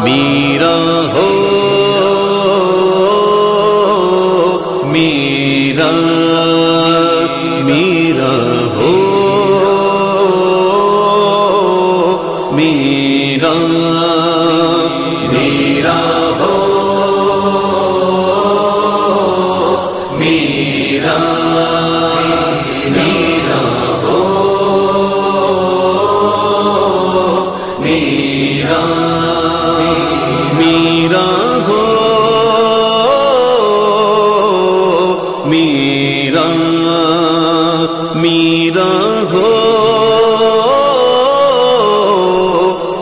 میرا ہو میرا میرا ہو میرا میرا ہو میرا میرا ہو میرا میرا ہو میرا میرا ہو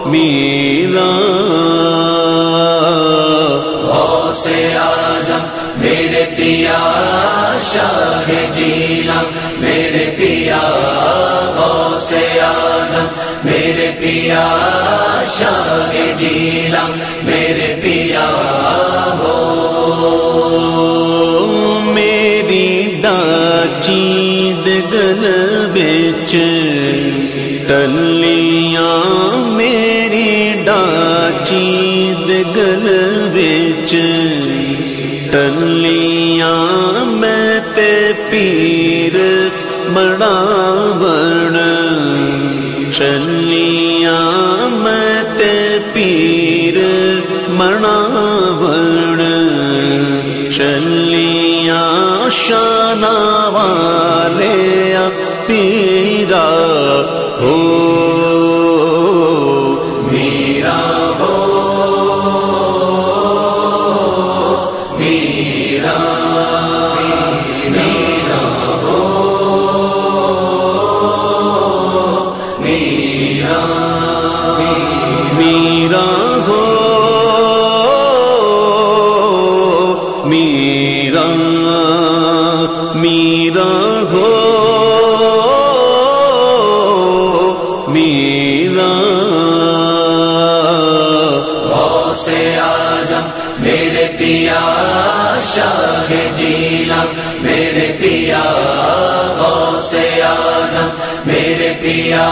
میرا غوث اعظم میرے پیا شاہ جیلان میرے پیا غوث اعظم میرے پیا شاہ جیلان میرے پیا ہو میری ڈاچید گل وچ ٹلیاں میری ڈاچید گل وچ ٹلیاں میں تے پیر مڑاون چلیاں میں تے پیر مڑاون چلیاں شانہ والے پیرا ہو میرا ہو میرا میرا ہو میرا میرا ہو میرا میرا ہو میرا غوث اعظم میرے پیا شاہ جیلان میرے پیا غوث اعظم میرے پیا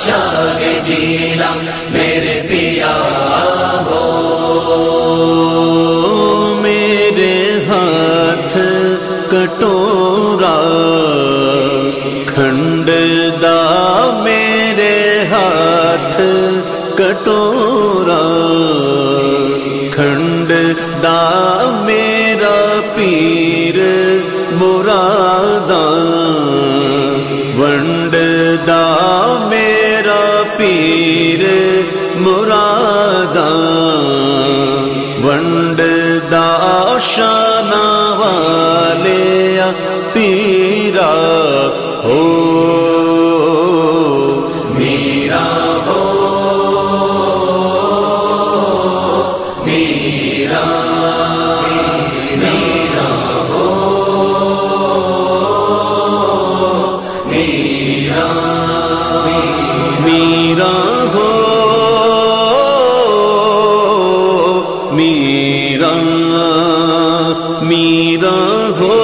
شاہ جیلان میرے پیا ہو میرے ہاتھ کٹورا کھنڈ دا میرے ہاتھ کٹورا کھنڈ دا میرا پیر مرادا ونڈ دا میرا پیر مرادا ونڈ دا شانہ والے پیرا ہو میرا ہو میرا میرا ہو میرا میرا ہو میرا میرا ہو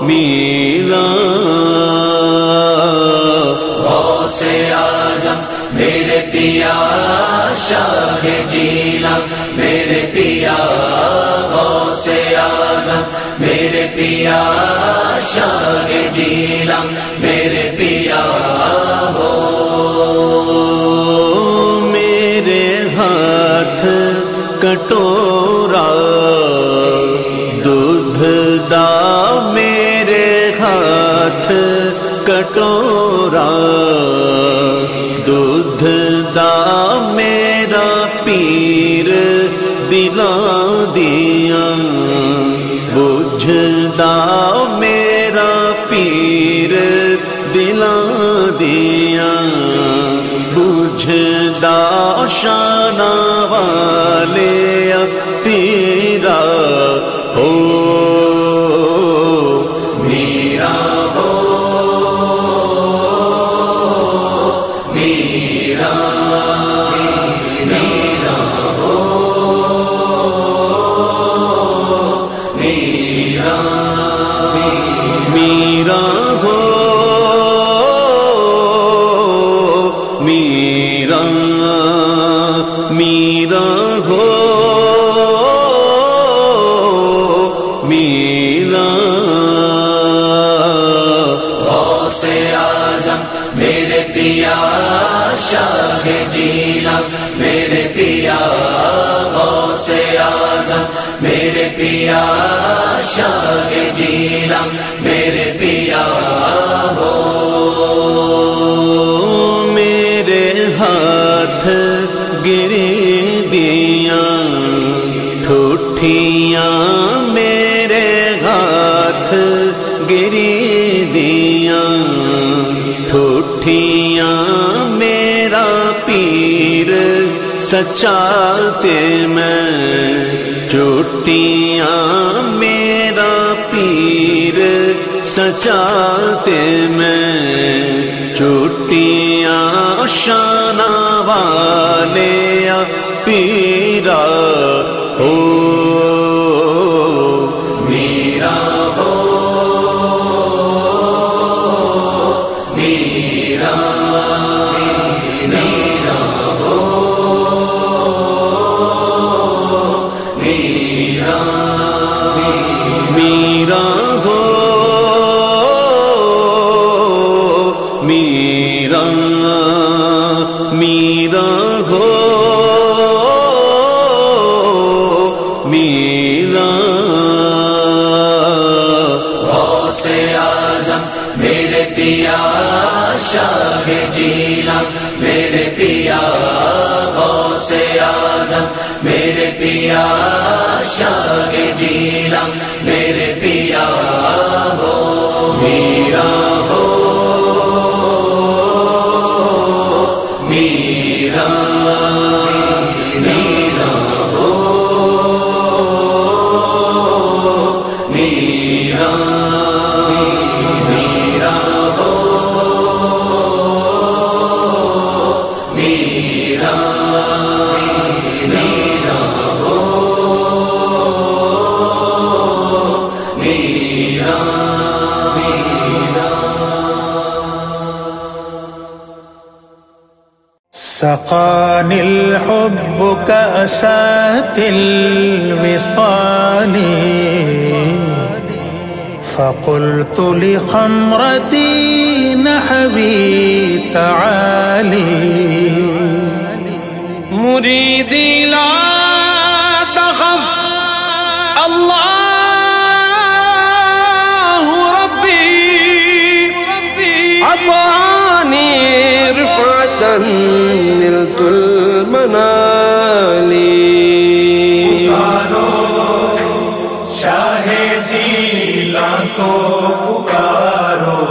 میرا غوث اعظم میرے پیا شاہ جیلان میرے پیا غوث اعظم میرے پیا شاہ جیلان میرے پیا ہو میرے ہاتھ کٹورا دودھ دا میرے ہاتھ کٹورا دودھ دا میرا پیر دلاں دیاں بجھ دا میرا پیر دلاں دیاں بجھ دا شانہ والے پیرا ہو میرا ہو میرا میرا ہو میرا جیلا غوث اعظم میرے پیا شاہ جیلا میرے پیا غوث اعظم میرے پیا شاہ جیلا میرے پیا ہو میرے ہاتھ گری دیاں ٹھوٹیاں میرے ہاتھ گری دیاں ٹھوٹیاں میرا پیر سچا تے میں چوٹیاں میرا پیر سچا تے میں چوٹیاں شانہ والے پیرا ہو میرا ہو میرا میرا ہو میرا میرا ہو میرا میرا ہو میرا غوث اعظم میرے پیا شاہ جیلا میرے پیا غوث اعظم میرے پیا شاہ جیلا میرے پیا ہو میرا ہو میرا میرا ہو میرا میرا ہو میرا میرا ہو میرا سقاني الحب كأسات الوصال فقلت لخمرتي نحبي تعالي مريدي لا تخف الله ربي عطاني رفعة نلت المنال شاہ جیلا کو پکارو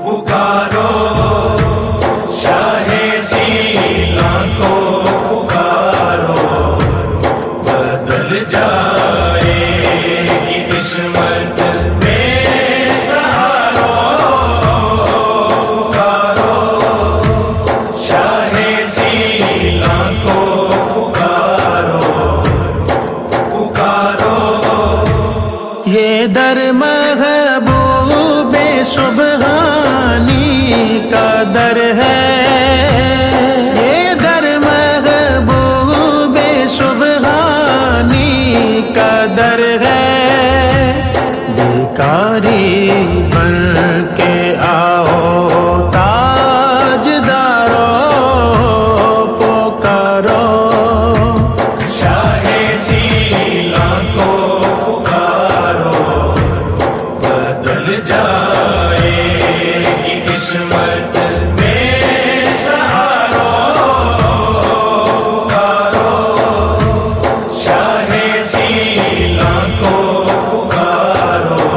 پکارو شاہ جیلا کو پکارو بدل جائے گی قسمت میں سہارو پکارو شاہ جیلا کو پکارو پکارو یہ در محبوب سبحانی کا در ہے یہ در محبوب سبحانی کا در ہے بیکاری بن کے آؤ تاجدارو پکارو شاہ جیلا کو پکارو بدل جائے گی قسمت میں سہارو پکارو شاہ جیلا کو پکارو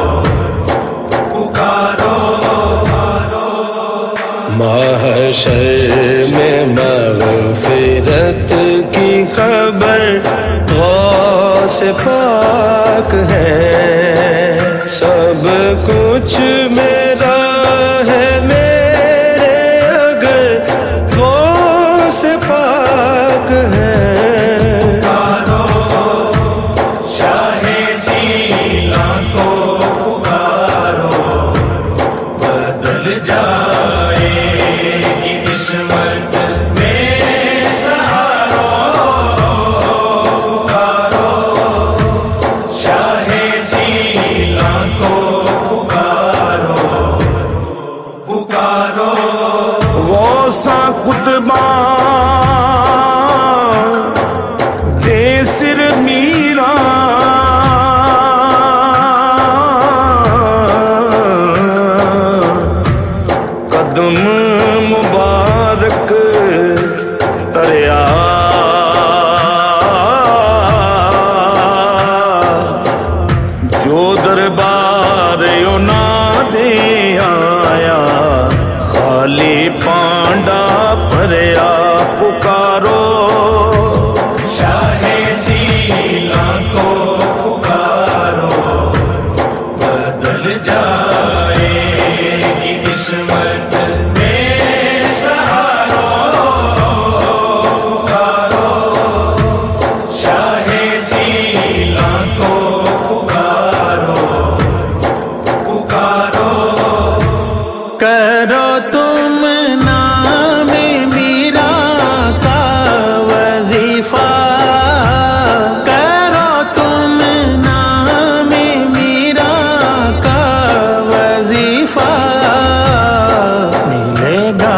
پکارو محشر میں مغفرت کی خبر غوث پاک ہے سب کچھ میرا ہے میرے اگر غوث پاک ہے شاہ جیلا کو پکارو بدل جائے گی قسمت میں سہارو پکارو شاہ جیلا قربان دے سر میرا قدم مبارک تریا جو دربار نہ دے آیا خالی پانڈا بھریا پکارو شاہ جیلاں کو پکارو بدل جائے گی قسمت بے سہارو پکارو شاہ جیلاں کو پکارو پکارو کرو تم نام میرا کا وظیفہ کرو تم نام میرا کا وظیفہ ملے گا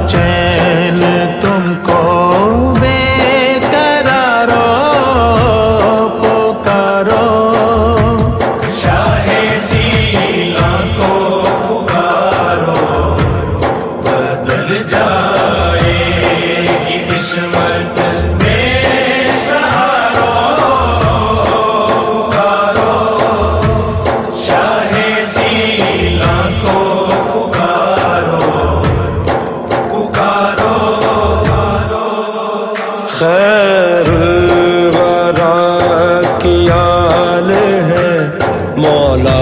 چین تم کو بے قرارو پکارو شاہ جیلاں کو پکارو بدل جائے گی قسمت بے سہارو پکارو شاہ جیلاں کو پکارو پکارو خیر الورا کی آل ہے مولا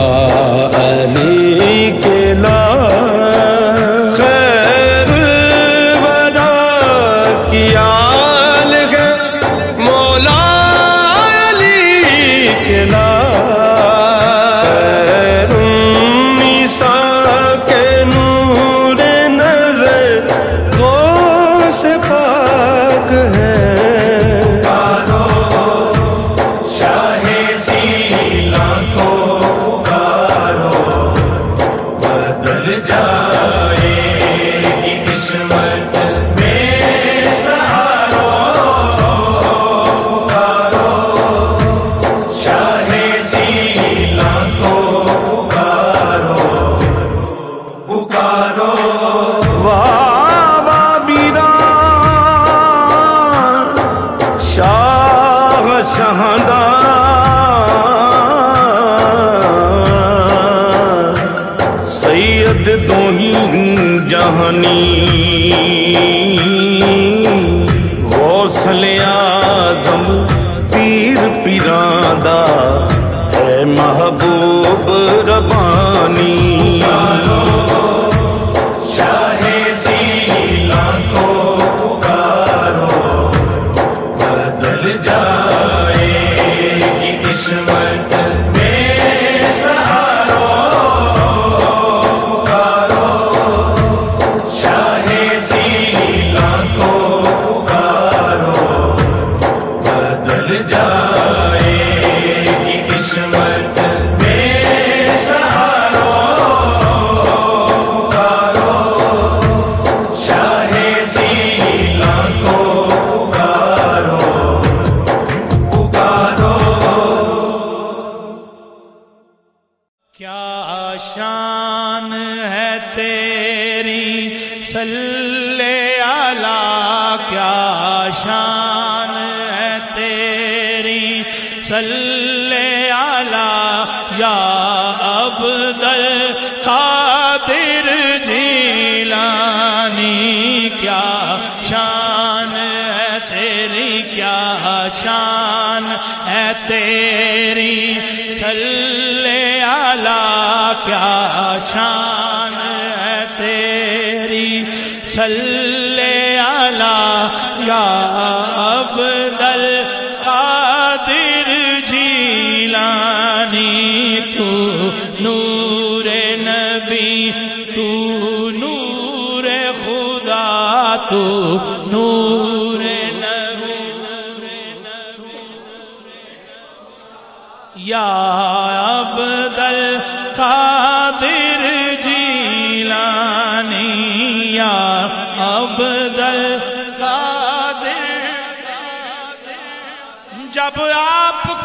علی کے لال خیر الورا کی آل ہے مولا علی کے لال خیر النساء کے نور نظر غوث پاک ہے شاہ جیلاں کو پکارو بدل جائے گی قسمت بے سہارو پکارو شاہ جیلاں کو پکارو پکارو واہ میرا شاہ شہندار سید دوہیں جہانی غوث اعظم پیر پیراندہ ہے محبوب ربانی شاہ جیلاں کو پکارو بدل جائے گی قسمت بے سہارو پکارو شاہ جیلاں کو پکارو بدل جائے گی قسمت بے سہارو پکارو شاہ جیلاں کو پکارو پکارو کیا شان ہے تیری صلی اللہ کیا شان ہے تیری صلی اللہ یا عبد القادر جیلانی کیا شان ہے تیری کیا شان ہے تیری صلی اللہ کیا شان ہے تیری صلی اللہ یا عبد القادر جیلانی تو نور نبی تو نور خدا تو نور نبی یا عبد القادر جیلانی یا عبد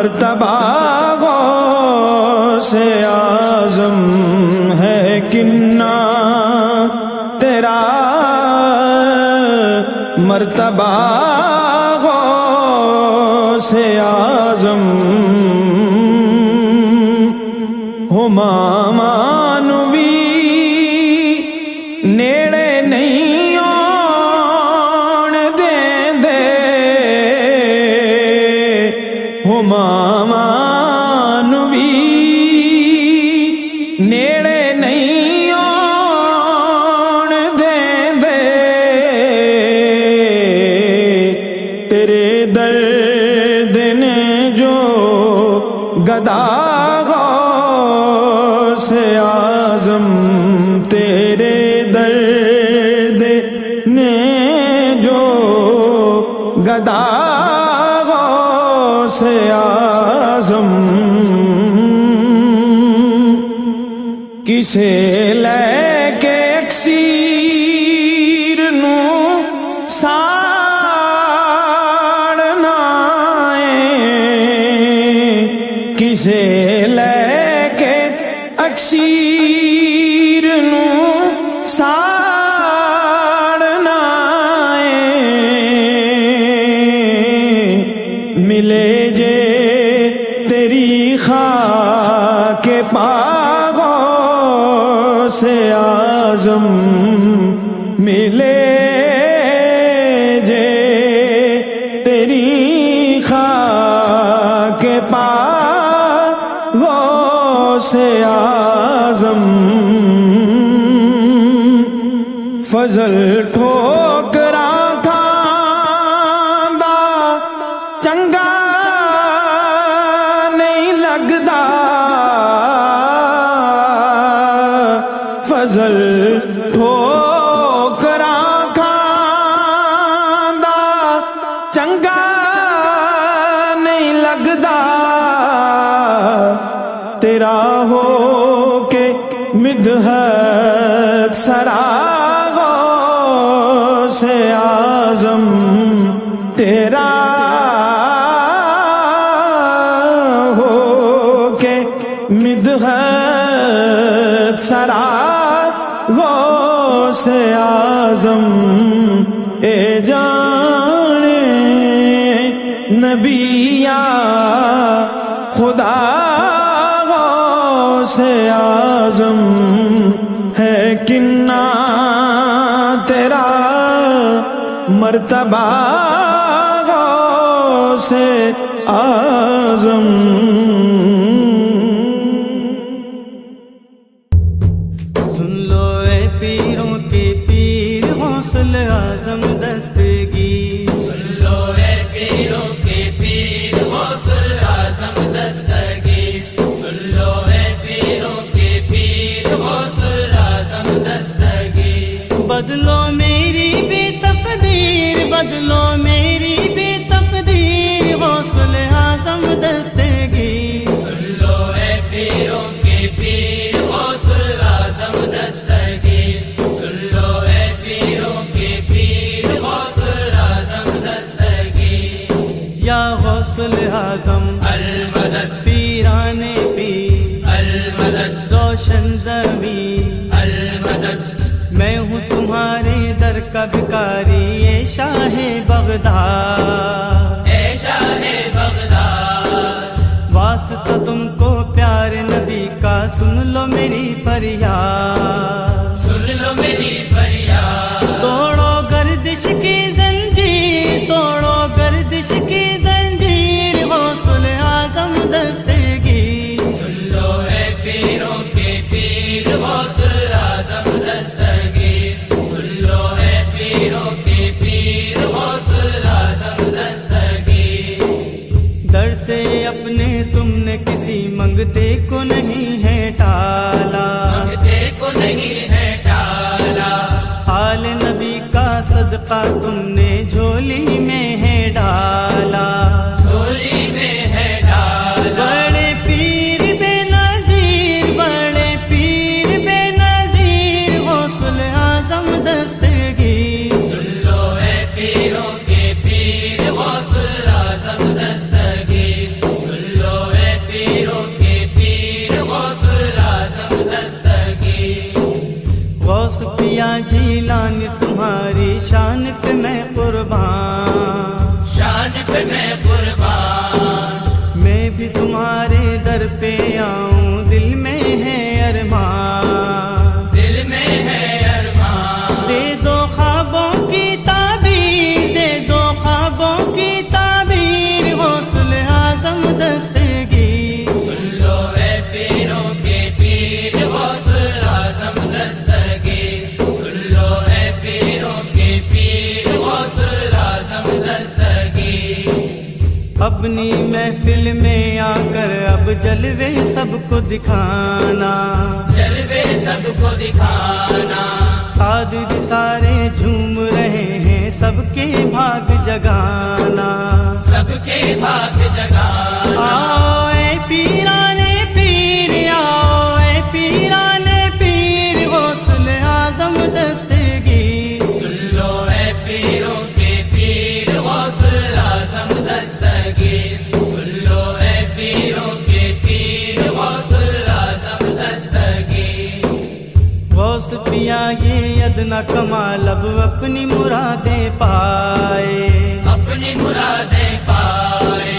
مرتبہ غوث اعظم ہے کنا تیرا مرتبہ غوث اعظم ہو مامانوی نیڑے نہیں آن دیں دے ہو مامانوی نیڑے نہیں آن دیں دے تیرے درد نے جو گدا غوث اعظم تیرے درد نے جو گدا غوث اعظم کسے لے کے اکسیر نو ساڑنا کسے لے کے اکسیر نو ساڑنا ملے جے تیری خاک پا غوث اعظم ملے جے تیری خاک پا غوث اعظم فضل ٹھوکراں کھاندا چنگا نہیں لگدا فضل ٹھوکراں کھاندا چنگا نہیں لگدا تیرا ہو کے مدحت سرا غوث اعظم تیرا ہو کے مدحت سرا غوث اعظم اے جانے نبیا خدا غوث اعظم ہے کنا تیرا مرتبہ غوث اعظم سن لو اے پیروں کے پیر غوث اعظم دستگیر سن لو اے پیروں کے پیر غوث اعظم دستگیر سن لو اے پیروں کے پیر غوث اعظم دستگیر بدلو میری بے تقدیر بدلو میری بے تقدیر غوث اعظم دستگیر سن لو اے پیروں کے پیر غوث اعظم دستگیر سن لو اے پیروں کے پیر غوث اعظم دستگیر یا غوث اعظم المدد پیران پیر المدد روشن زمین المدد میں ہوں تمہارے در کا بھکاری اے شاہ بغداد اے شاہ بغداد واسطہ تم کو پیارے نبی کا سن لو میری فریاد سن لو میری فریاد توڑو گردش کی زنجیر توڑو گردش کی زنجیر غوث اعظم دستگیر سن لو اے پیروں کے پیر غوث اعظم دستگیر سن لو اے پیروں کے پیر غوث اعظم دستگیر در سے اپنے تم نے کسی منگتے کو نہیں ہے ٹالا مانگتے کو نہیں ہے ٹالا آل نبی کا صدقہ تم نے جھولی میں ہے ڈالا جھولی میں ہے ڈالا بڑے پیر بے نظیر بڑے پیر بے نظیر غوث اعظم دستگیر سن لو اے پیروں کے پیر غوث اعظم دستگیر سن اپنی محفل میں آ کر اب جلوے سب کو دکھانا، جلوے سب کو دکھانا، قادر سارے جھوم رہے ہیں سب کے بھاگ جگانا، سب کے بھاگ جگانا۔ آؤ اے پیرانے پیر، آؤ اے پیرانے پیر، غوث اعظم دستگیر، سن لو اے پیروں کے پیر، غوث اعظم دستگیر، سن لو اے پیروں کے پیر، غوث اعظم دستگیر۔ غوث پیا یہ ادنا کمال اب اپنی مرادیں پائے، اپنی مرادیں پائے،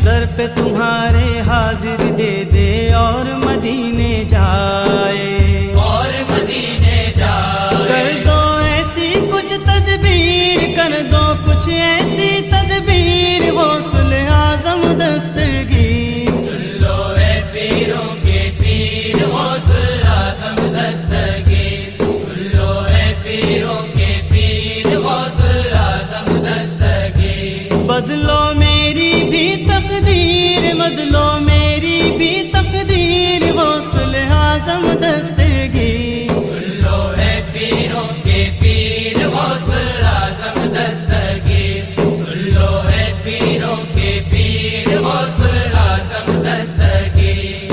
در پہ تمہارے حاضر دے دے اور مدینے جائے، اور مدینے جائے۔ کر دو ایسی کچھ تدبیر، کر دو کچھ ایسی تدبیر، غوث اعظم دستگیر، سن لو اے پیروں کے پیر، غوث اعظم دستگیر، سن لو اے پیروں کے پیر، غوث اعظم دستگیر۔ بدلو میری بھی تقدیر، بدلو میری بھی تقدیر، غوث اعظم دستگیر، سن لو اے پیروں کے پیر، غوث اعظم دستگیر، سن لو اے پیروں کے پیر، غوث اعظم دستگیر۔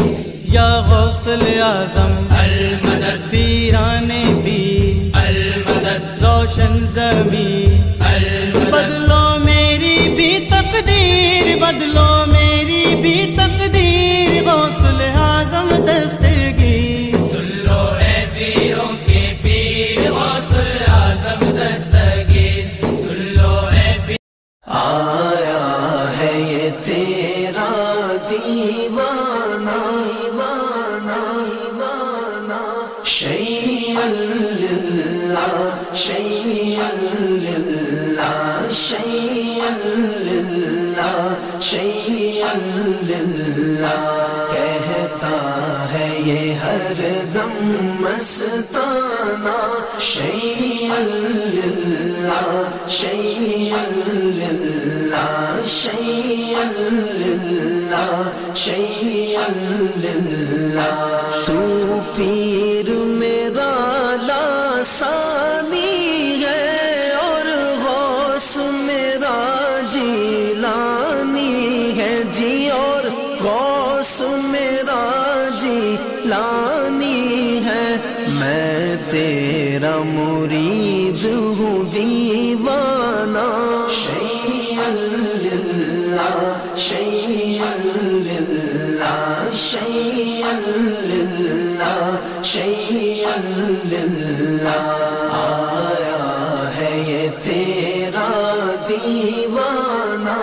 یا غوث اعظم المدد، پیرانے بھی المدد، روشن زمین، المدد، بدلو میری بھی تقدیر، بدلو میری بھی تقدیر، غوث اعظم دستگیر، سن لو اے پیروں کے پیر، غوث اعظم دستگیر، سن لو اے پیر۔ آیا ہے یہ تیرا دیوانہ، شیئا للہ، شیئا للہ، شیئا للہ، شیئا للہ، کہتا ہے یہ ہر دم مستانہ، شیئا للہ، شیئا للہ، شیئا للہ، شیئا للہ۔ تو پیر میرا لاسانی ہے اور غوث میرا جیلانی ہے جی، اور غوث میرا جیلانی ہے، میں تیرا مرید ہوں دیوانہ، شیئا للہ، شیئا للہ، شیئا للہ، شیئا للہ، آیا ہے یہ تیرا دیوانہ،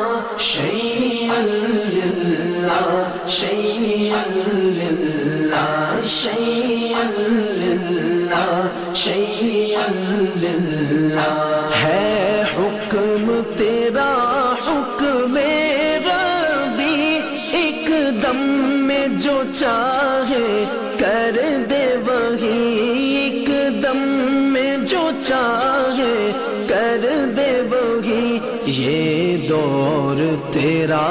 شیئا للہ، شیئا للہ، شیئا للہ، شیئا للہ، ہے حکم تیرا حکم ربی، ایک دم میں جو چاہے کر دے وہی، ایک دم میں جو چاہے کر دے وہی، یہ دور تیرا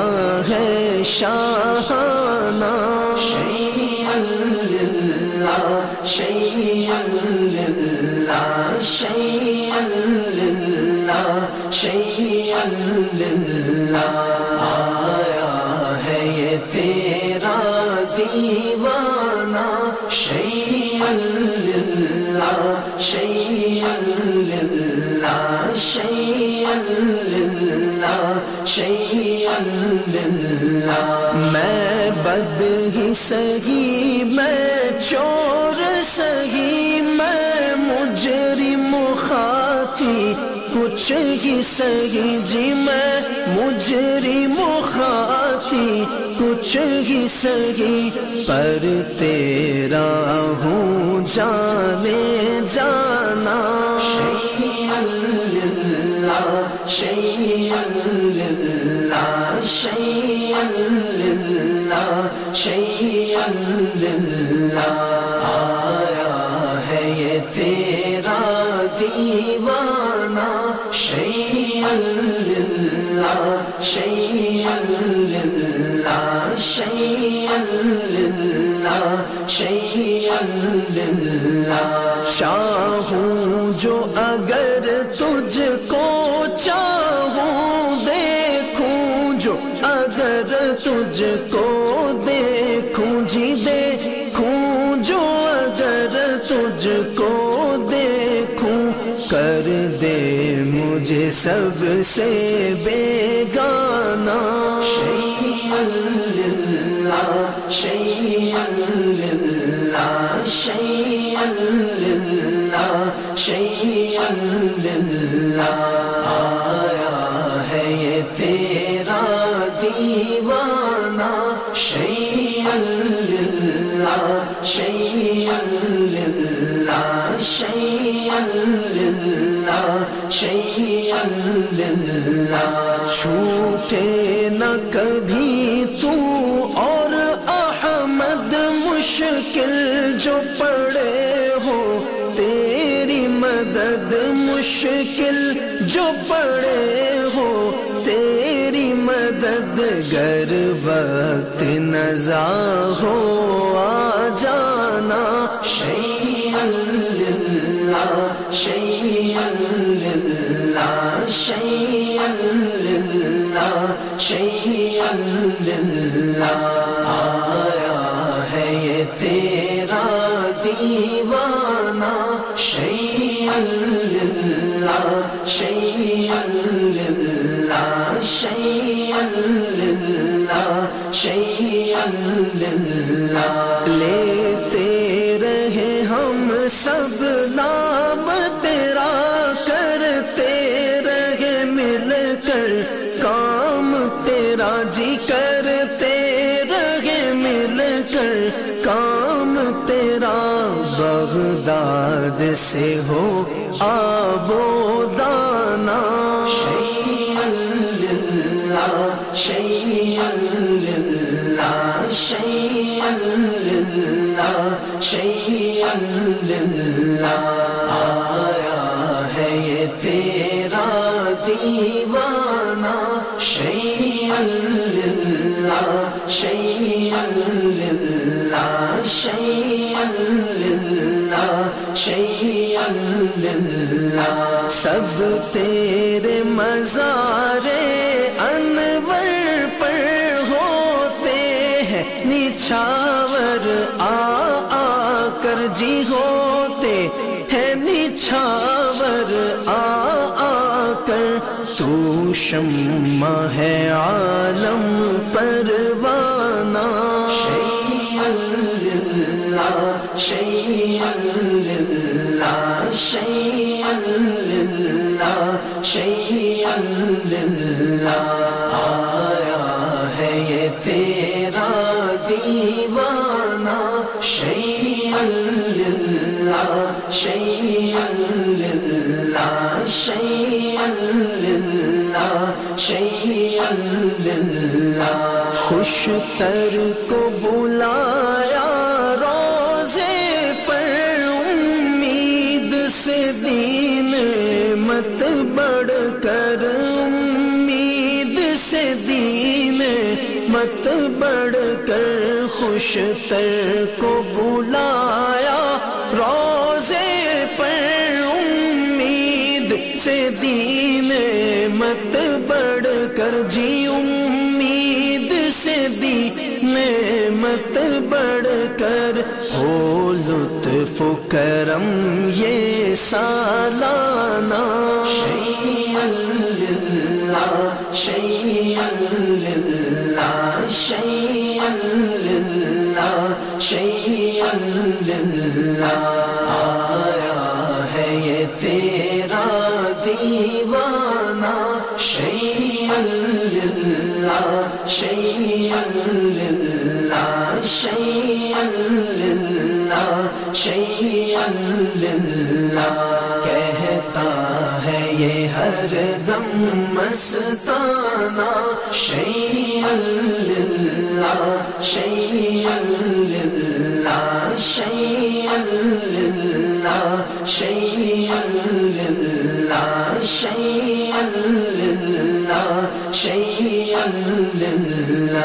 ہے شاہانہ، شیئا للہ، شیئا للہ، شیئا للہ، شیئا للہ، آیا ہے یہ تیرا دیوانہ، شیئا للہ، شیئا للہ، شیئا للہ، شیئا للہ، میں بد ہی سہی، میں چور سہی، میں مجرم خاطی کچھ ہی سہی جی، میں مجرم خاطی کچھ ہی سہی، پر تیرا ہوں جانے جانا، شیئا للہ، شیئا للہ، شیئا للہ، شیئا للہ، آیا ہے یہ تیرا دیوانہ، شیئا للہ، شیئا شيئا لله شيئا لله چاہوں جو اگر تجھ کو چاہوں دیکھوں جو اگر تجھ کو دیکھوں جی دیکھوں جو اگر تجھ کو دیکھوں کر دے مجھے سب سے بیگانہ شیئا للہ شیئا للہ شیئا للہ شیئا للہ آیا ہے یہ تیرا دیوانہ شیئا للہ شیئا للہ شیئا للہ شیئا للہ چھوٹے نہ کبھی تو اور احمد مشکل جو پڑے ہو تیری مدد مشکل جو پڑے ہو تیری مدد گر وقت نزا ہو آ جانا شیئا للہ شیئا للہ شیئا للہ شیئا للہ آیا ہے یہ تیرا دیوانہ شیئا للہ شیئا للہ شیئا للہ شیئا للہ لیتے رہے ہم سب نام تیرا کرتے رہے مل کر کام تیرا جی کرتے رہے مل کر کام تیرا بغداد سے ہو آب و دانہ شیئا للہ شیئا للہ شیئا للہ شیئا للہ آیا ہے یہ تیرا دیوانہ شیئا للہ شیئا للہ شیئا للہ شیئا للہ سب تیرے مزار انور پر ہوتے ہیں نچھاور آ کر جی ہوتے ہیں نچھاور آ کر تو شمع ہے عالم پروانہ شیئا للہ شیئا للہ شیئا للہ شیئا للہ آیا ہے یہ تیرا دیوانہ شیئا للہ شیئا للہ شیئا للہ شیئا للہ خوش تر کو بلایا روزے پر امید سے دین مت بڑھ کر امید سے دین مت بڑھ کر خوش تر کو بلایا روزے پر امید سے دین مت بڑھ کر جی امید سے دین مت بڑھ کر ہو لطف و کرم یہ سالانہ شیئا للہ شیئا للہ شیئا للہ شیئا للہ آیا ہے یہ تیرا دیوانہ شیئا للہ شیئا للہ شیئا للہ شیئا للہ کہتا ہے یہ ہر دم مستانہ شیئا للہ شیئا للہ شیئا للہ شیئا للہ شیئا للہ شیئا للہ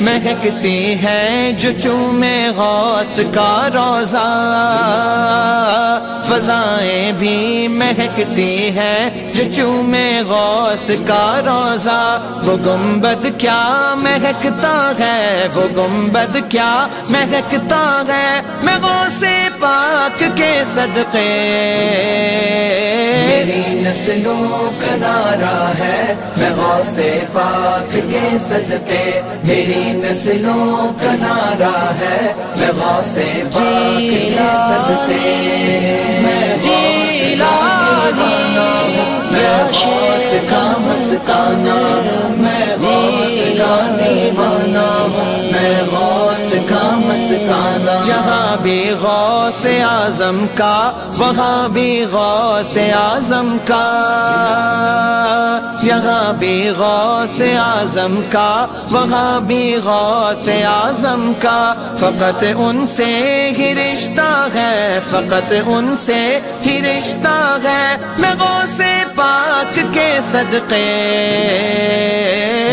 مہکتی ہیں جو چومے غوث کا روضہ، فضائیں بھی مہکتی ہیں جو چومے غوث کا روضہ، وہ گنبد کیا مہکتا ہے، وہ گنبد کیا مہکتا ہے، میں غوث پاک کے صدقے، میری نسلوں کا نعرہ ہے، میں غوث پاک کے صدقے، میری نسلوں کا نعرہ ہے، میں غوث پاک کے صدقے، میں غوث کا دیوانہ ہوں، میں غوث کا مستانہ، میں غوث کا دیوانہ ہوں، میں غوث کا مستانہ، جہاں بھی غوث اعظم کا وہاں بھی غوث اعظم کا، یہاں بھی غوث اعظم کا وہاں بھی غوث اعظم کا، فقط ان سے ہی رشتہ ہے، فقط ان سے ہی رشتہ ہے، میں غوث پاک کے صدقے،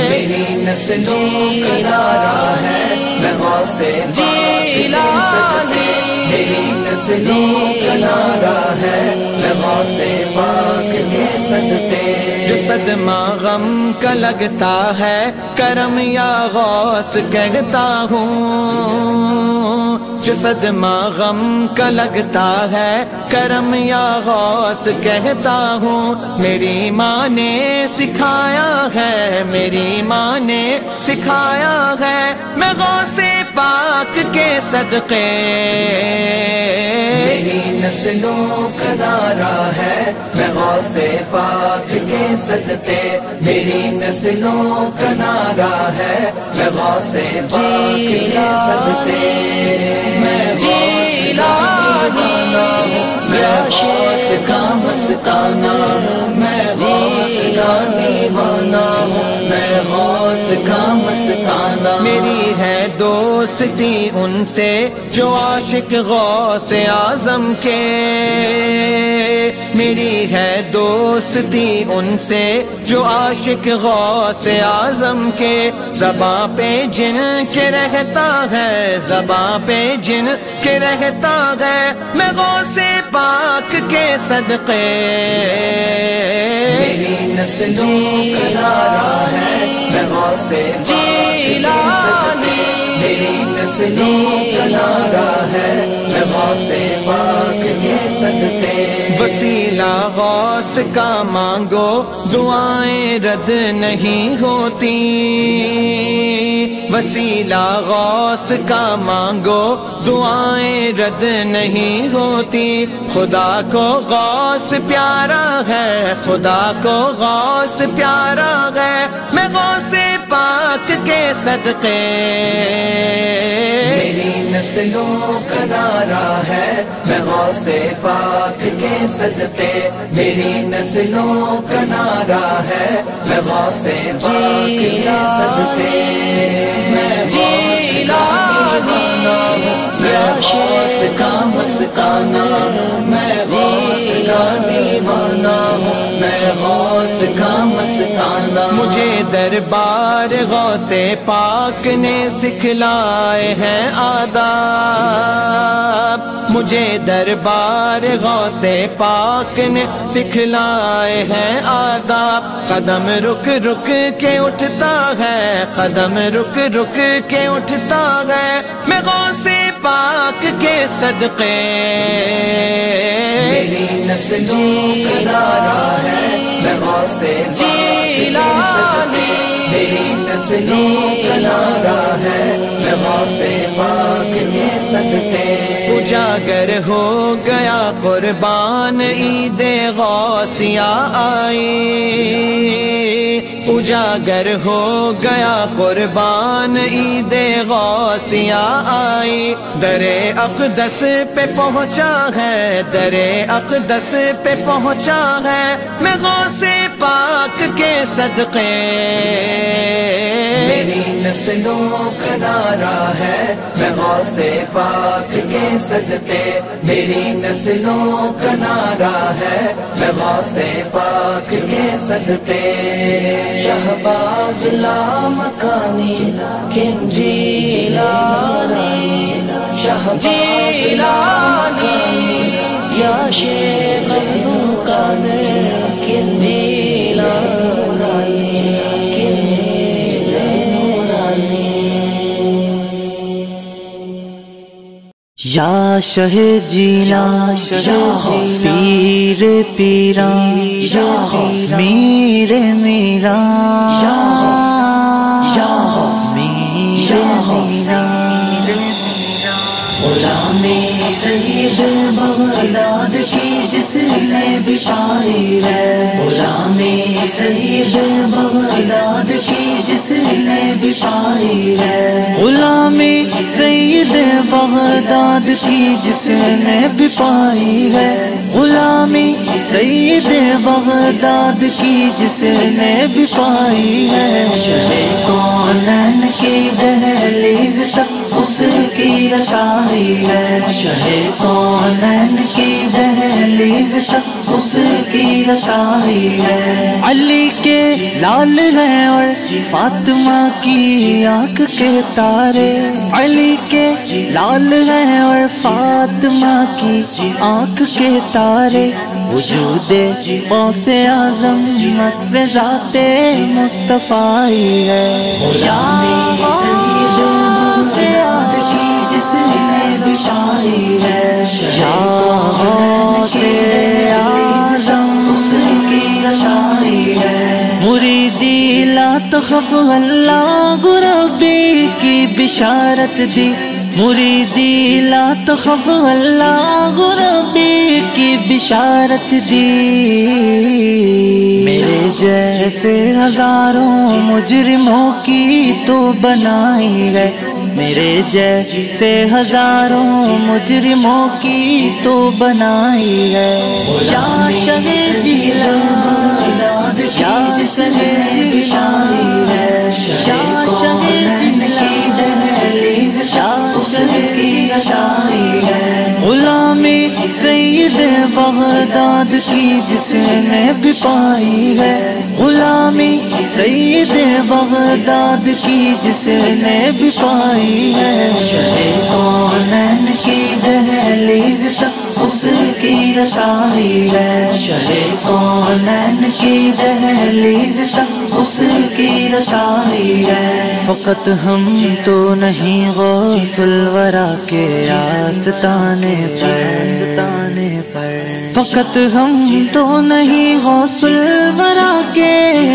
میری نسلوں کا نعرہ ہے، میں غوث پاک کے صدقے، میری نسلوں کا نعرہ ہے، میں غوث پاک کے صدقے، جو صدمہ غم کا لگتا ہے کرم یا غوث کہتا ہوں، جو صدمہ غم کا لگتا ہے کرم یا غوث کہتا ہوں، میری ماں نے سکھایا ہے، میری ماں نے سکھایا ہے، میں غوث پاک کے صدقے، میری نسلوں کا نعرہ ہے، میں غوث پاک کے صدقے، میری نسلوں کا نعرہ ہے، میں غوث پاک کے صدقے، میں غوث کا دیوانہ ہوں، میں غوث کا مستانہ، میں غوث کا دیوانہ ہوں، میں غوث کا مستانہ، میری ہے دوستی ان سے جو عاشق غوث اعظم کے، میری ہے دوستی ان سے جو عاشق غوث اعظم کے، زباں پہ جن کے رہتا ہے، زباں پہ جن کے رہتا ہے، میں غوث پاک کے صدقے، میری نسلوں کا نعرہ ہے، میں غوث پاک کے صدقے، میری نسلوں کا نعرہ ہے، میں غوث پاک کے صدقے، وسیلہ غوث کا مانگو دعائیں رد نہیں ہوتی، وسیلہ غوث کا مانگو دعائیں رد نہیں ہوتی، خدا کو غوث پیارا ہے، خدا کو غوث پیارا ہے، میں غوث پاک کے صدقے، میری نسلوں کا نعرہ ہے، میں غوث پاک کے صدقے، میری نسلوں کا نعرہ ہے، میں غوث پاک کے صدقے، میں غوث کا دیوانہ ہوں، میں غوث کا مستانہ، میں غوث کا دیوانہ ہوں، میں غوث کا مستانہ، مجھے دربار غوث پاک نے سکھلائے ہیں آداب، مجھے دربار غوث پاک نے سکھلائے ہیں آداب، قدم رک رک کے اٹھتا ہے، قدم رک رک کے اٹھتا ہے، میں غوث پاک کے صدقے، میری نسلوں کا نعرہ ہے، میں غوث پاک کے صدقے، میری نسلوں کا نعرہ ہے، میں غوث پاک کے صدقے، اجاگر ہو گیا قربان عید غوثیہ آئی، اجاگر ہو گیا قربان عید غوثیہ آئی، در اقدس پہ پہنچا ہے، در اقدس پہ پہنچا ہے، میں غوث پاک کے صدقے، میری نسلوں کا نعرہ ہے، میں غوث پاک کے صدقے، میری نسلوں کا نعرہ ہے، میں غوث پاک کے صدقے. شہباز لامکانی کنجی لانی، شہباز لانی یا شیخ عبد القادر کنجی لانی. یا شہ جینا پیر پیران میر میرا میر میرا غلام سید بغداد کی جس نے بھی پائی ہے، غلام سید بغداد کی جس نے بھی پائی ہے، غلام سید بغداد کی جس نے بھی پائی ہے، غلام سید بغداد کی جس نے بھی پائی ہے. شہ کونین کی دہلیز تک اس کی رسائی ہے، شہ کونین کی دہلیز تک اس کی رسائی ہے. علی کے لال ہیں اور فاطمہ کی آنکھ کے تارے، علی کے لال ہیں اور فاطمہ کی آنکھ کے تارے. وجود غوث اعظم نقش ذات مصطفیٰ ہے. جس نے بھی پائی ہے، یا غوث اعظم اس کی رسائی ہے. مریدی لا تخف اللہ ربی کی بشارت دی، مریدی لا تخف اللہ ربی کی بشارت دی. میرے جیسے ہزاروں مجرموں کی تو بنائی ہے، میرے جیسے ہزاروں مجرموں کی تو بنائی ہے. یا شہ جیلان یا شہ جیلان ہے، یا شہ جیلان کی رسائی ہے. غلام سید بغداد کی جس نے بھی پائی ہے، غلام سید بغداد کی جس نے بھی پائی ہے. شہ کونین کی دہلیز تک اس کی رسائی ہے، شہ کونین کی دہلیز تک اس کی رسائی ہے. فقط ہم تو نہیں غوث الورا کے آستانے پر، فقط ہم تو نہیں غوث الورا کے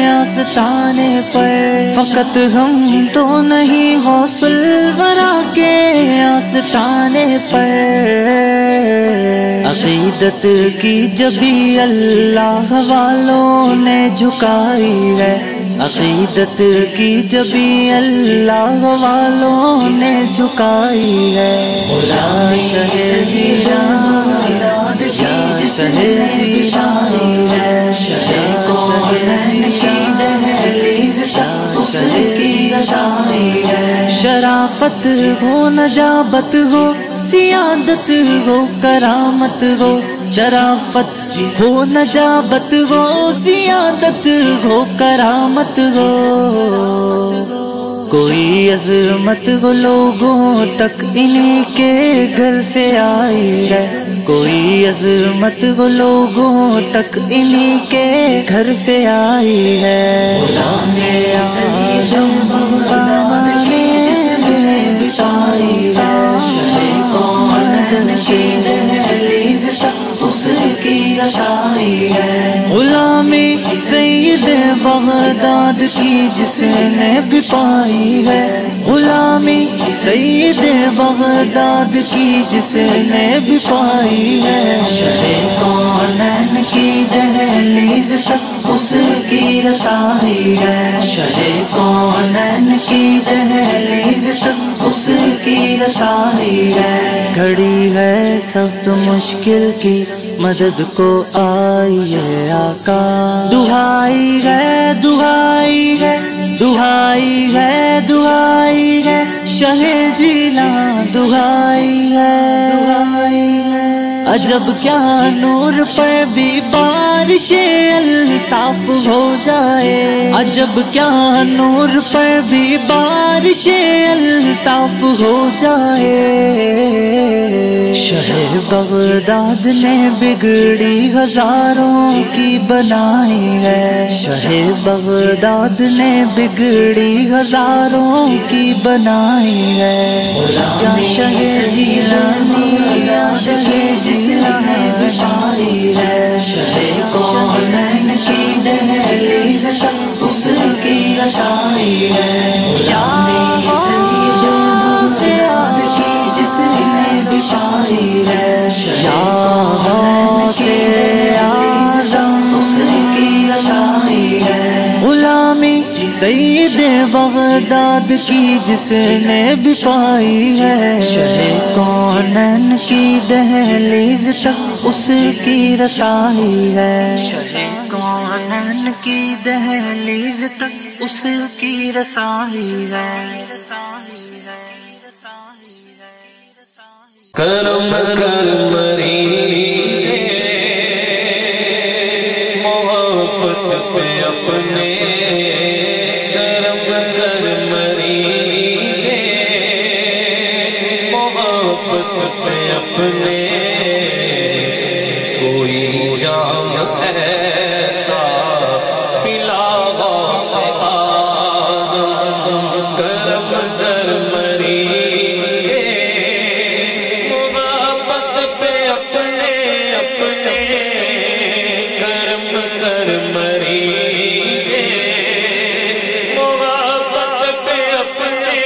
آستانے پر، فقط ہم تو نہیں غوث الورا کے آستانے پر. عقیدت کی جبھی اللہ والوں نے جھکائی ہے، عقیدت کی جبھی اللہ والوں نے جھکائی ہے. یا شہ جیلان یا شہ جیلان ہے، شہ کونین کی دہلیز تک اس کی رسائی ہے. شرافت ہو نجابت ہو سیادت ہو کرامت ہو، شرافت ہو نجابت ہو سیادت ہو کرامت ہو. کوئی عظمت ہو لوگوں تک انہی کے گھر سے آئی ہے، کوئی عظمت ہو لوگوں تک انہی کے گھر سے آئی ہے. غلام اعظم بغداد میں بسائی ہے، شہ کونین کی دہلیز تک اس کی رسائی ہے. غلام سید بغداد کی جس نے بھی پائی ہے، غلام سید بغداد کی جس نے بھی پائی ہے. شہ کونین کی دہلیز تک اس کی رسائی ہے، شہ کونین کی دہلیز تک اس کی رسائی ہے. گھڑی ہے سخت مشکل کی مدد کو آئیے آقا، دہائی ہے دہائی ہے شہ جیلاں دہائی ہے عجب کیا نور پر بھی بارش الطاف ہو جائے عجب کیا نور پر بھی بارش الطاف ہو جائے شہر بغداد نے بگڑی ہزاروں کی بنائی ہے شہر بغداد نے بگڑی ہزاروں کی بنائی ہے کیا شہر جیلانی یا شہر جیلانی بشاری ہے شہر کونین کی دہلیز تک اس کی رسائی ہے یا سے یاد کی جس نے بشاری ہے یا سے آزم اس کی رسائی ہے غلامی سید بغداد کی جس نے بھی پائی ہے شہ کونین کی دہلیز تک اس کی رسائی ہے شہ کونین کی دہلیز تک اس کی رسائی ہے کرم کر مریض محبت پہ اپنے کرم کر مریض محبت پہ اپنے کوئی جام ایسا پلا غوث اعظم کرم کر مریض محبت پہ اپنے کرم کر مریض محبت پہ اپنے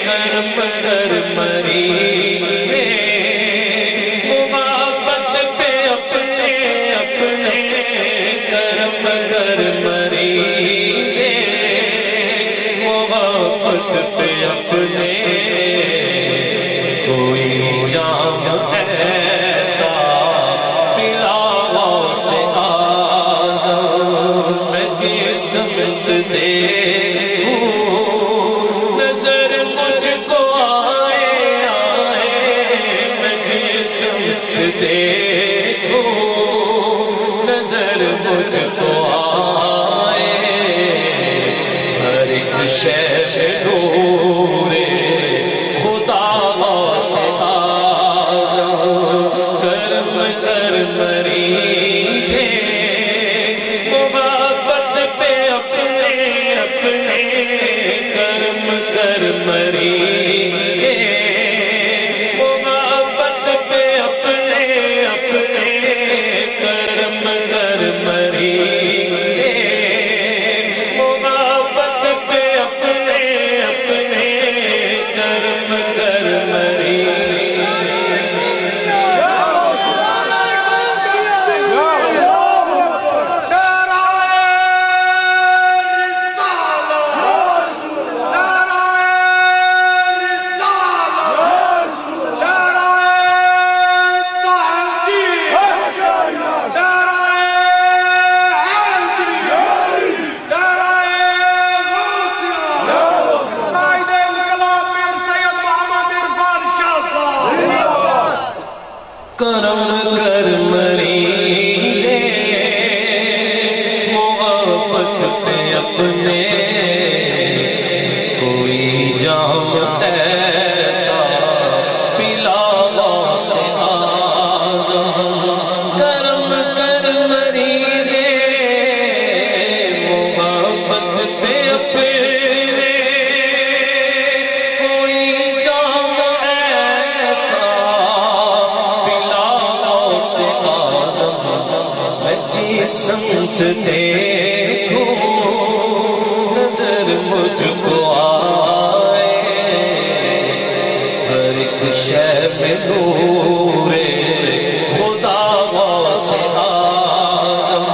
کرم کر مریض محبت پہ اپنے کرم کر مریض محبت پہ اپنے کوئی جام ایسا پلا غوث اعظم میں جسم سے دیکھوں نظر مجھ کو آئے میں جسم سے دیکھوں نظر مجھ کو آئے ہر ایک شے سے نور خدا غوث اعظم کرم کر مریض محبت پہ اپنے کرم کر مریض محبت پہ اپنے کرم کر مریض محبت پہ اپنے کرم کر مریض کرم کر مریض محبت پہ اپنے کوئی جام ایسا پلا غوث اعظم کرم کر مریض محبت پہ اپنے کوئی جام ایسا جسم سے دیکھوں نظر مجھ کو آئے ہر ایک شے میں نور خدا غوث اعظم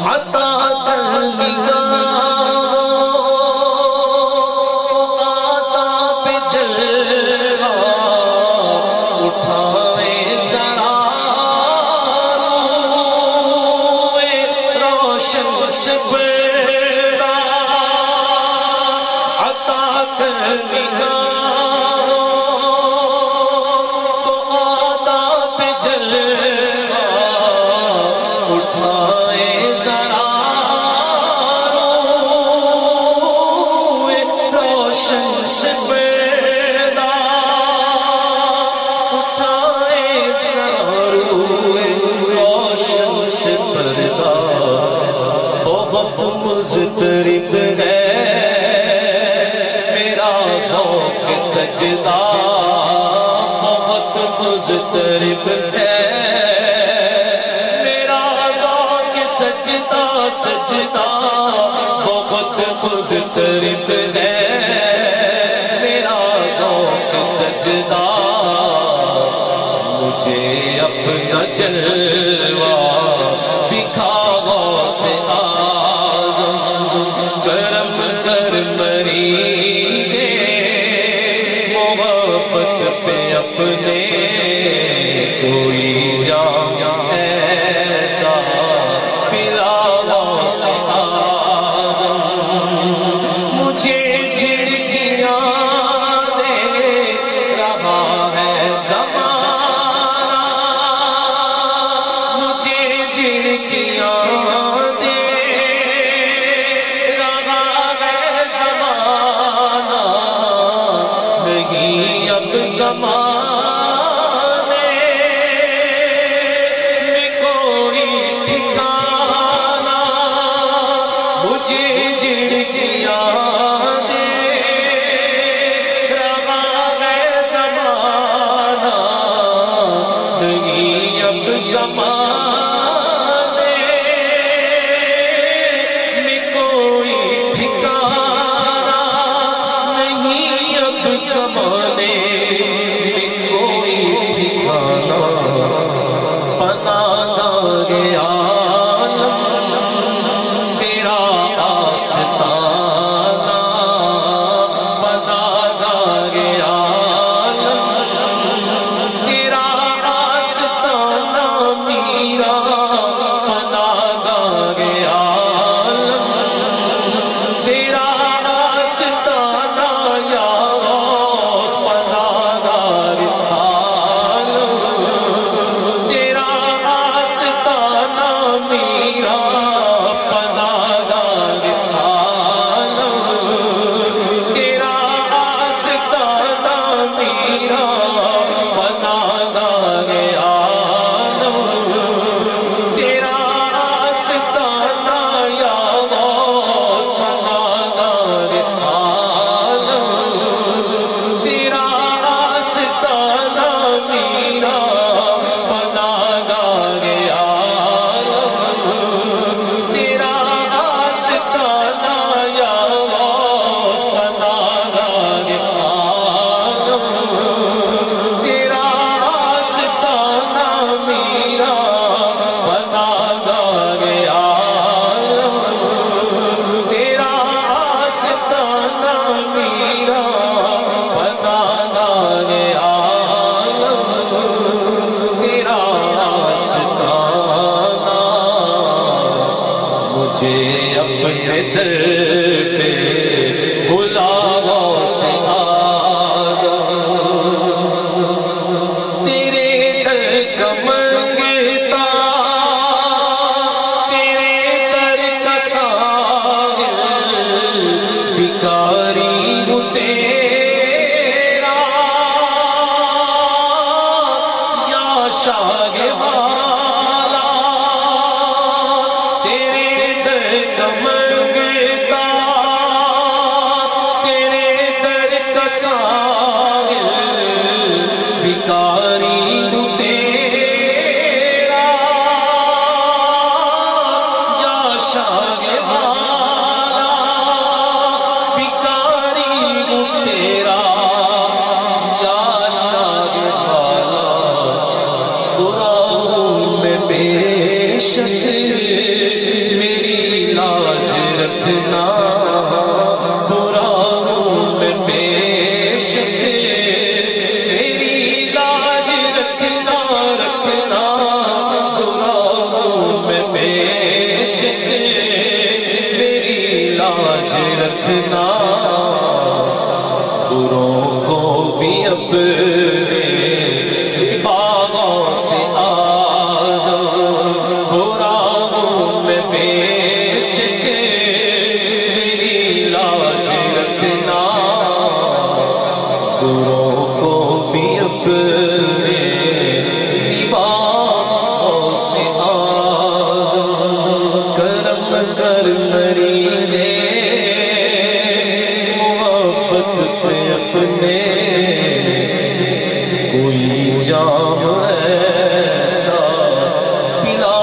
عطا کر نگاہوں عطا پہ جلوہ اٹھائے ذرا سے پیدا عطا کر نگاہوں کو آداب جلوہ اٹھائے ذرا روئے روشن سے پیدا اٹھائے ذرا روئے روشن سے پیدا بہت مضطرب ہے میرا ذوق سجدہ بہت مضطرب ہے میرا ذوق سجدہ سجدہ بہت مضطرب ہے میرا ذوق سجدہ مجھے اپنا جلوہ دکھا غوث اعظم کرم کر مریضے محبت پہ اپنے کوئی جام ایسا پلا غوث اعظم مجھے جھڑکیاں دے رہا ہے زمانہ مجھے جھڑکیاں دے رہا ہے زمانہ نہیں اب زمانے میں کوئی ٹھکانہ مجھے جھڑکیاں دے رہا ہے زمانہ نہیں اب زمانے میں کوئی ٹھکانہ نہیں اب زمانے میں کوئی ٹھکانہ پناہ گیا تیرا آستانہ پناہ گیا تیرا آستانہ میرا پناہ گیا تیرا آستانہ یا غوث پناہ گیا تیرا آستانہ میرا پناہ گیا تیرا آستانہ میرا پناہ گیا تیرا آستانہ یا غوث پناہ گیا تیرا آستانہ میرا پناہ گیا تیرا آستانہ یا غوث پناہ گیا تیرا آستانہ میرا پناہ گیا تیرا آستانہ میرا پناہ گیا تیرا آستانہ مجھے اپنے در پہ بلا غوث اعظم تیرے در کا منگتا تیرے در کا سائل بھکاری ہوں تیرا یا شاہ والا تیرے در کا منگتا تیرے در کا سائل بھکاری ہوں تیرا یا شاہ والا بھکاری ہوں تیرا یا شاہ والا برا ہوں میں بے شک میری لاج رکھنا برا ہوں میں بے شک میری لاج رکھنا رکھنا برا ہوں میں بے شک رکھنا بروں کو بھی اپنے باغوں سے آزم براہوں میں پیش تیری لاج رکھنا بروں کو بھی اپنے باغوں سے آزم کرم کر مریضے محبت پہ اپنے کوئی جام ایسا پلا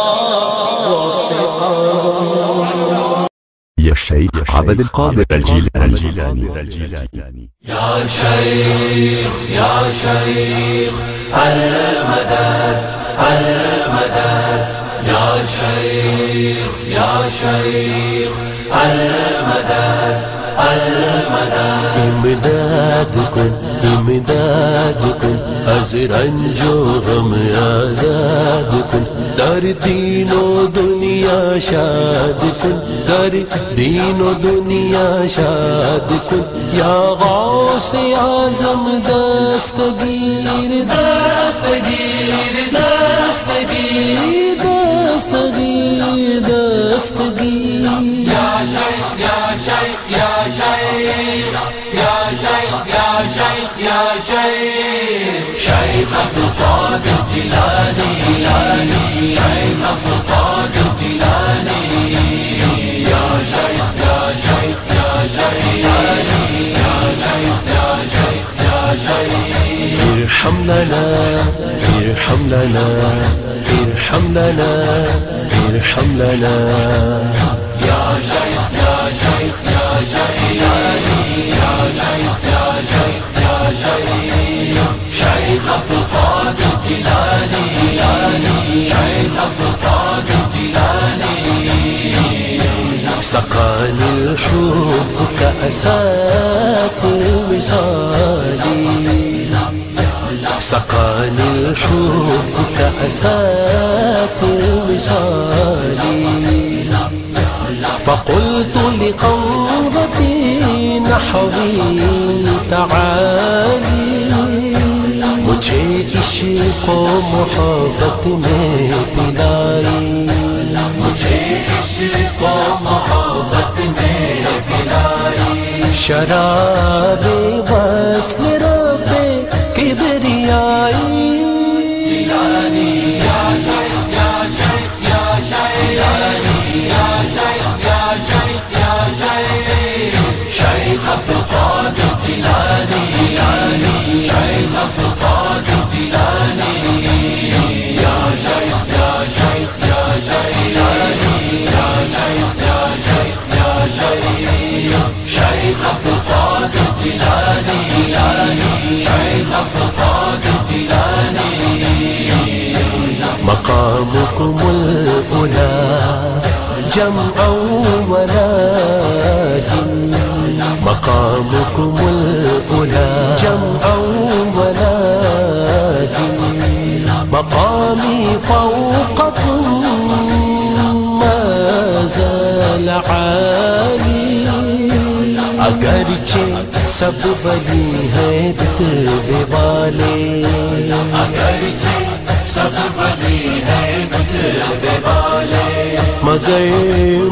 سے آزم يا الشيخ عبد القادر الجيلاني يا شيخ يا شيخ المدد المدد يا شيخ يا شيخ المدد المدد امداد کن امداد کن از رنج و غم آزاد کن در دین و دنیا شاد کن در دین و دنیا شاد کن یا غوث اعظم دستگیر دستگیر دستگیر دستگیر دستگیر يا شيخ يا شيخ يا شيخ يا شيخ يا شيخ يا شيخ شيخ عبد القادر جيلاني شيخ عبد القادر جيلاني يا شيخ يا شيخ يا شيخ يا شيخ يا شيخ يا شيخ ارحم لنا ارحم لنا ارحم لنا ارحم لنا يا شيخ يا شيخ يا شيخ يا شيخ يا شيخ يا شيخ شيخ عبد القادر جيلاني شيخ عبد القادر جيلاني سقاني الحب كأسات الوصال سقاني الحب كأسات الوصال فقلت لقومتي نحوی تعالی مجھے عشق و محبت میں پلائی مجھے عشق و محبت میں پلائی شراب وصل رب کبریائی جیلانی یا شیخ یا شیخ یا شیخ یا شیخ یا شیخ یا شیخ شیخ عبد القادر جیلانی شیخ عبد القادر جیلانی یا شیخ یا شیخ یا شیخ یا شیخ یا شیخ یا شیخ شیخ عبد القادر جیلانی شیخ عبد القادر جیلانی مقامكم الأولى جمعا ولكن مقامكم الأولى جمعا ولكن مقامي فوقكم ما زال عالي اگرچہ سب ولی ہیں رتبے والے اگرچہ سب ولی ہیں رتبے والے مگر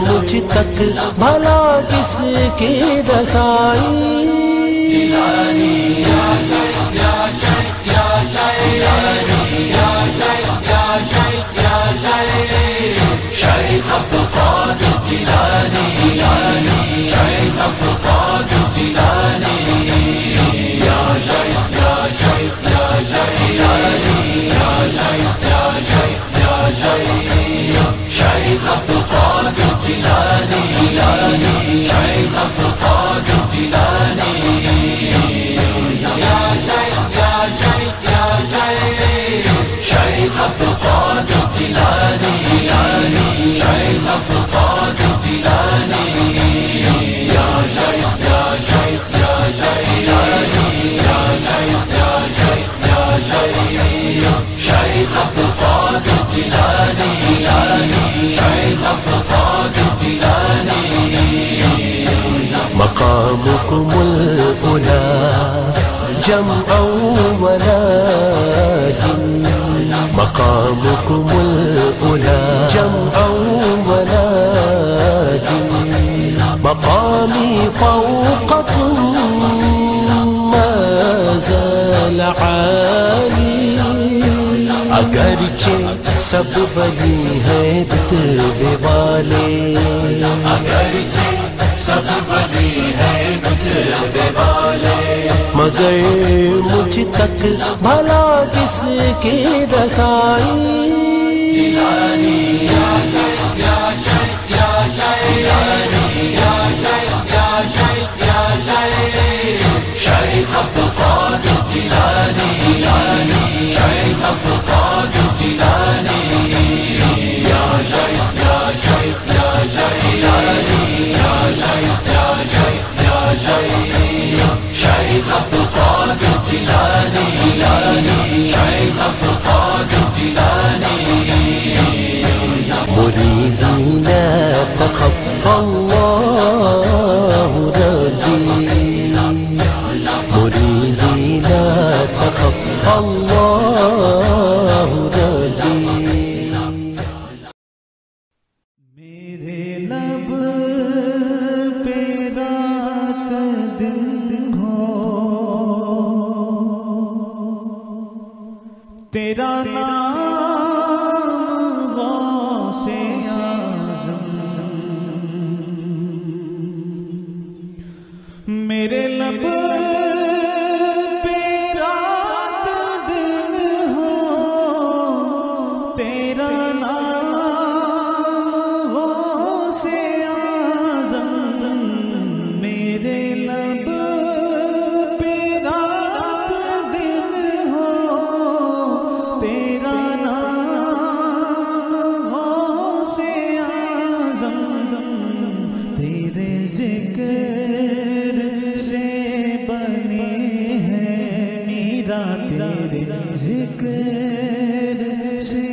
مجھ تک بھلا کس کی رسائی جیلانی یا شیخ یا شیخ یا شیخ یا شیخ یا شیخ یا شیخ شیخ عبد القادر جیلانی شیخ عبد القادر جیلانی یا شیخ یا شیخ یا شیخ یا شیخ یا شیخ یا شیخ شیخ عبد القادر جیلانی شیخ عبد القادر جیلانی یا شیخ یا شیخ یا شیخ شیخ عبد القادر جیلانی شیخ عبد القادر جیلانی یا شیخ یا شیخ یا شیخ یا شیخ یا شیخ یا شیخ شیخ عبد القادر جیلانی شیخ عبد القادر جیلانی مقام مقامكم الأولى جمعا ولكن مقامكم الأولى جمعا ولكن مقامي فوقكم ما زال عالي اگرچہ سب ولی ہیں رتبے والے اگرچہ سب ولی ہیں رتبے والے مگر مجھ تک بھلا کس کی رسائی جیلانی یا شیخ یا شیخ یا شیخ جیلانی یا شیخ یا شیخ یا شیخ شیخ عبدالقادر جیلانی شیخ عبدالقادر جیلانی یا شیخ یا شیخ یا شیخ جیلانی یا شیخ یا شیخ یا شیخ شیخ عبدالقادر جیلانی شیخ عبدالقادر جیلانی مریدی لا تخف اللہ ربی مریدی لا تخف اللہ ربی میرے لب پہ رات دن ہو تیرا نام غوث اعظم میرے لب پہ رات دن ہو تیرا نام غوث اعظم میرے لب پہ رات دن ہو تیرا نام غوث اعظم تیرے ذکر سے بنے ہیں میرا تیرے ذکر سے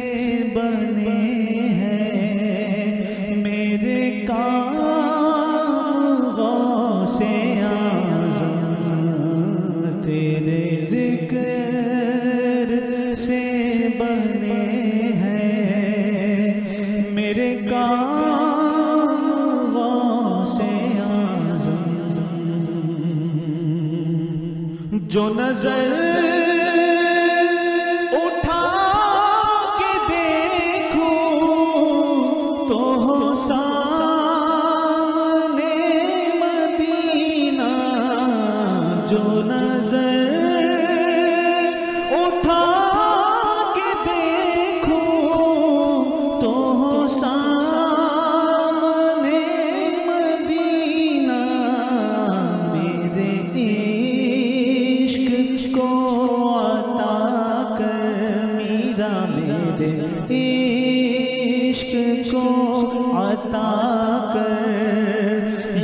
بنے ہیں میرے کام غوث اعظم تیرے ذکر سے بنے ہیں میرے کام غوث اعظم جو نظر اٹھا کے دیکھوں تو ہو سامنے مدینہ جو نظر اٹھا کے دیکھوں تو ہو سامنے مدینہ میرے عشق کو عطا کر میرا میرے عشق کو عطا کر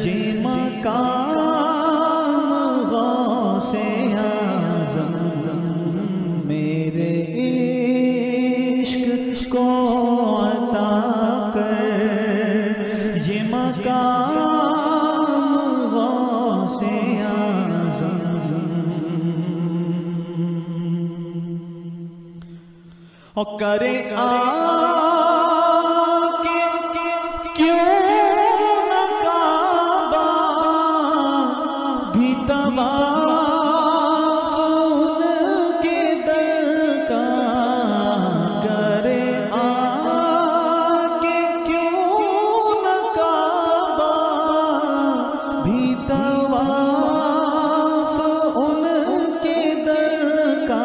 یہ مقام غوث اعظم میرے عشق کو عطا کر یہ مقام غوث اعظم اور کرے آکے کیوں نہ کعبہ بھی طواف ان کے در کا کرے آکے کیوں نہ کعبہ بھی طواف ان کے در کا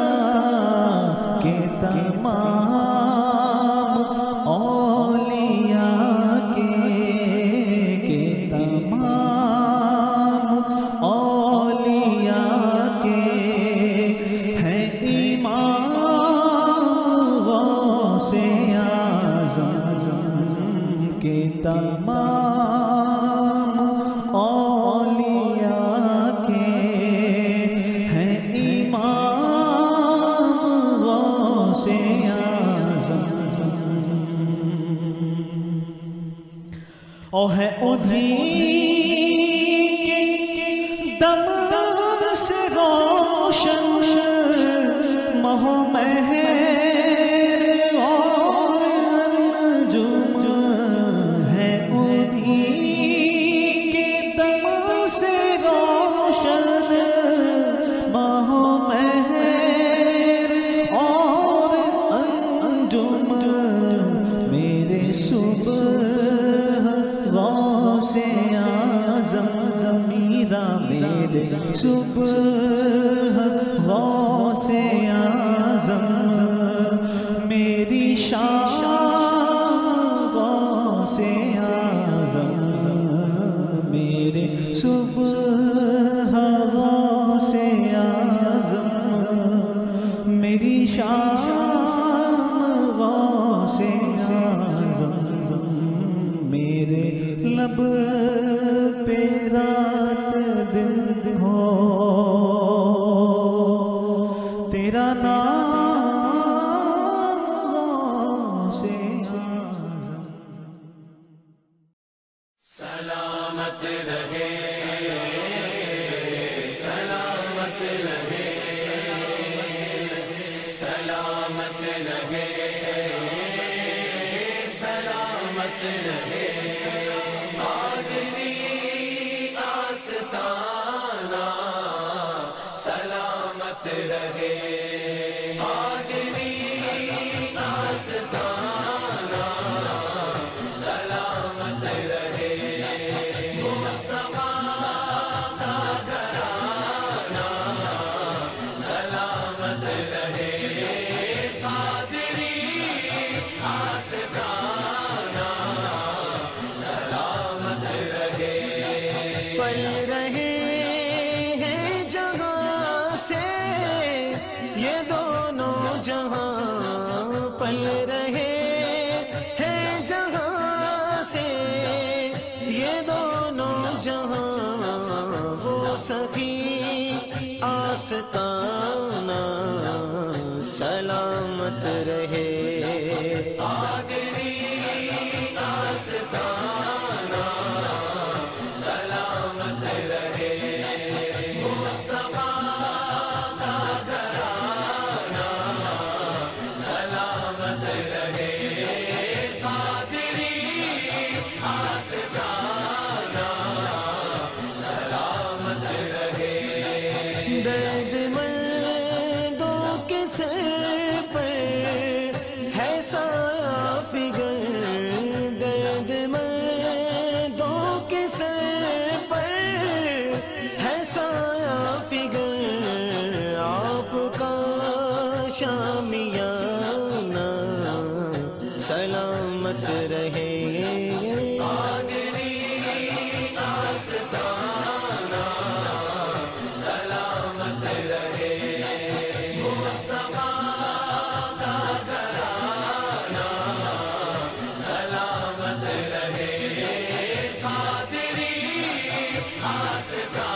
کہ تمام اولیاء کے تمام اولیاء کے ہیں امام غوث اعظم کے تمام اولیاء کے ہیں امام غوث اعظم اور ہے انہیں کے مہر اور انجم ہے انہیں کے دم سے روشن ماہ مہر اور انجم میرے صبح غوث اعظم میرا میرے صبح غوث اعظم میری شام غوث اعظم میرے صبح غوث اعظم میری شام غوث اعظم میرے لب پہ رات دن ہو تیرا نام غوث اعظم سلامت رہے سلامت رہے سلامت رہے سلامت رہے قادری آستانہ سلامت رہے قادری آستانہ سلامت رہے مصطفیٰ کا گھرانہ سلامت رہے قادری آستانہ سلامت رہے پل رہے ہیں جہاں سے یہ دونوں جہاں پل رہے ہیں جہاں سے یہ دونوں جہاں وہ سخی آستانہ سلامت رہے قادری آستانہ سلامت رہے مصطفیٰ کا گھرانہ سلامت رہے قادری آستانہ سلامت رہے درد مندوں کے سر پر ہے سایہ فگر درد مندوں کے سر پر ہے سایہ فگر آپ کا شامیانہ سلامت رہے قادری آستانہ سلامت رہے مصطفیٰ کا گھرانہ سلامت رہے قادری آستانہ